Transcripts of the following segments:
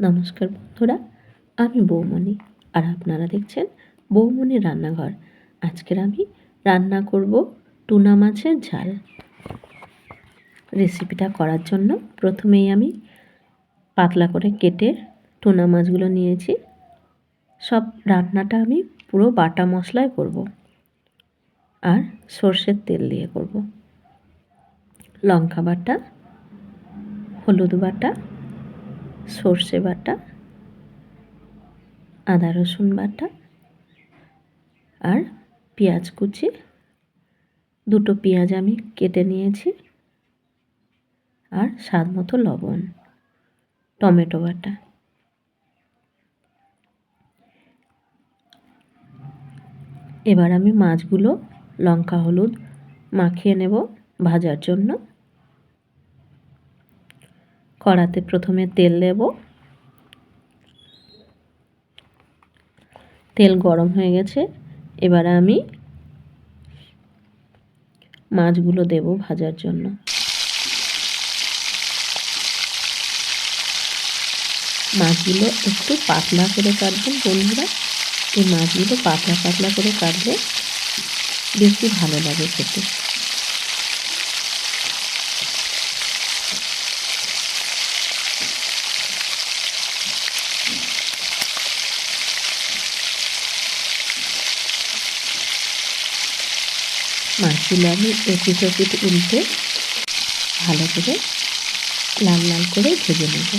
নমস্কার বন্ধুরা, আমি বৌমণি আর আপনারা দেখছেন বৌমণির রান্নাঘর। আজকের আমি রান্না করব টুনা মাছের ঝাল। রেসিপিটা করার জন্য প্রথমেই আমি পাতলা করে কেটে টুনা মাছগুলো নিয়েছি। সব রান্নাটা আমি পুরো বাটা মশলায় করব আর সর্ষের তেল দিয়ে করব। লঙ্কা বাটা, হলুদ বাটা, সর্ষে বাটা, আদা রসুন বাটা আর পেঁয়াজ কুচি। দুটো পেঁয়াজ আমি কেটে নিয়েছি আর স্বাদ মতো লবণ, টমেটো বাটা। এবার আমি মাছগুলো লঙ্কা হলুদ মাখিয়ে নেব ভাজার জন্য। কড়াতে প্রথমে তেল দেব। তেল গরম হয়ে গেছে, এবার আমি মাছগুলো দেব ভাজার জন্য। মাছগুলো একটু পাতলা করে কাটবেন বন্ধুরা। এই মাছগুলো পাতলা পাতলা করে কাটলে বেশি ভালো লাগে খেতে। মাছগুলো আমি এপিট ওপিট উল্টে ভালো করে লাল লাল করে ভেজে নেব।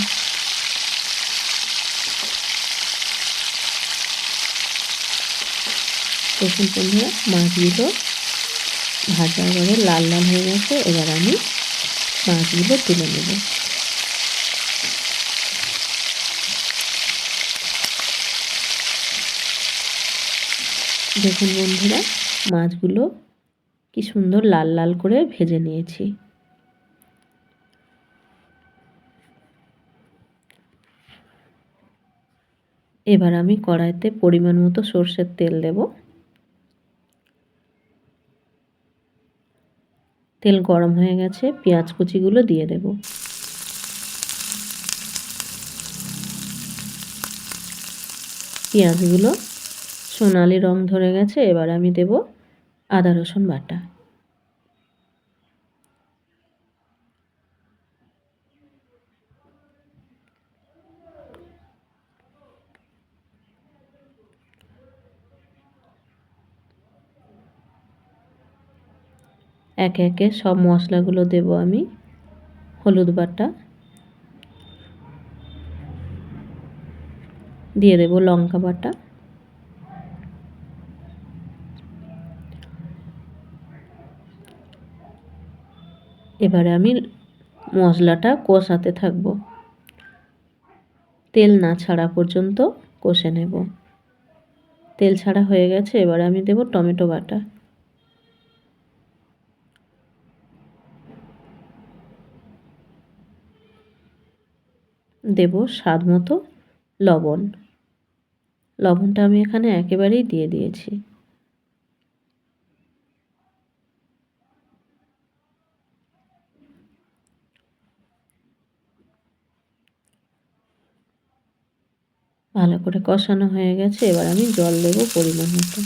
দেখুন বন্ধুরা, মাছগুলো ভাজা করে লাল লাল হয়ে গেছে। এবার আমি মাছগুলো তুলে নেব। দেখুন বন্ধুরা, মাছগুলো কি সুন্দর লাল লাল করে ভেজে নিয়েছি। এবার আমি কড়াইতে পরিমাণ মতো সর্ষের তেল দেব। তেল গরম হয়ে গেছে, পেঁয়াজ কুচিগুলো দিয়ে দেব। পেঁয়াজগুলো সোনালি রং ধরে গেছে, এবার আমি দেব আদা রসুন বাটা। একে একে সব মশলাগুলো দেব আমি। হলুদ বাটা দিয়ে দেব, লঙ্কা বাটা, এবারে আমি মশলাটা কষাতে থাকব। তেল না ছাড়া পর্যন্ত কষে নেব। তেল ছাড়া হয়ে গেছে, এবারে আমি দেব টমেটো বাটা। দেব স্বাদ মতো লবণ। লবণটা আমি এখানে একেবারেই দিয়ে দিয়েছি। ভালো করে কষানো হয়ে গেছে, এবার আমি জল দেব পরিমাণ মতো।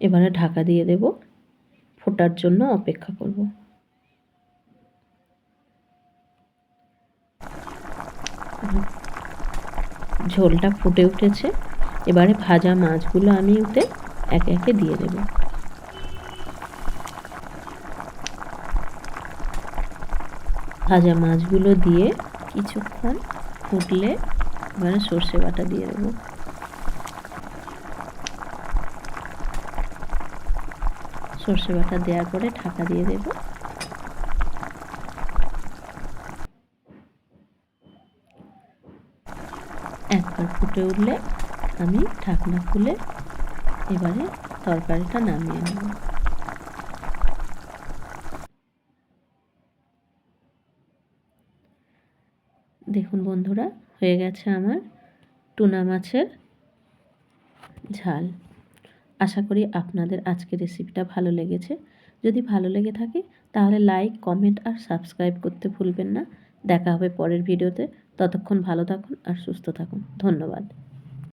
এবারে ঢাকা দিয়ে দেব, ফোটার জন্য অপেক্ষা করব। ঝোলটা ফুটে উঠেছে, এবারে ভাজা মাছগুলো আমি ওতে একে একে দিয়ে দেব। ভাজা মাছগুলো দিয়ে কিছুক্ষণ ফুটলে এবারে সর্ষে বাটা দিয়ে দেব। সর্ষে বাটা দেওয়ার পরে ঢাকা দিয়ে দেব। একবার ফুটে উঠলে আমি ঢাকনা খুলে এবারে তরকারিটা নামিয়ে নেব। দেখুন বন্ধুরা, হয়ে গেছে আমার টুনা মাছের ঝাল। আশা করি আপনাদের আজকের রেসিপিটা ভালো লেগেছে। যদি ভালো লেগে থাকে তাহলে লাইক, কমেন্ট আর সাবস্ক্রাইব করতে ভুলবেন না। দেখা হবে পরের ভিডিওতে। ততক্ষণ ভালো থাকুন আর সুস্থ থাকুন। ধন্যবাদ।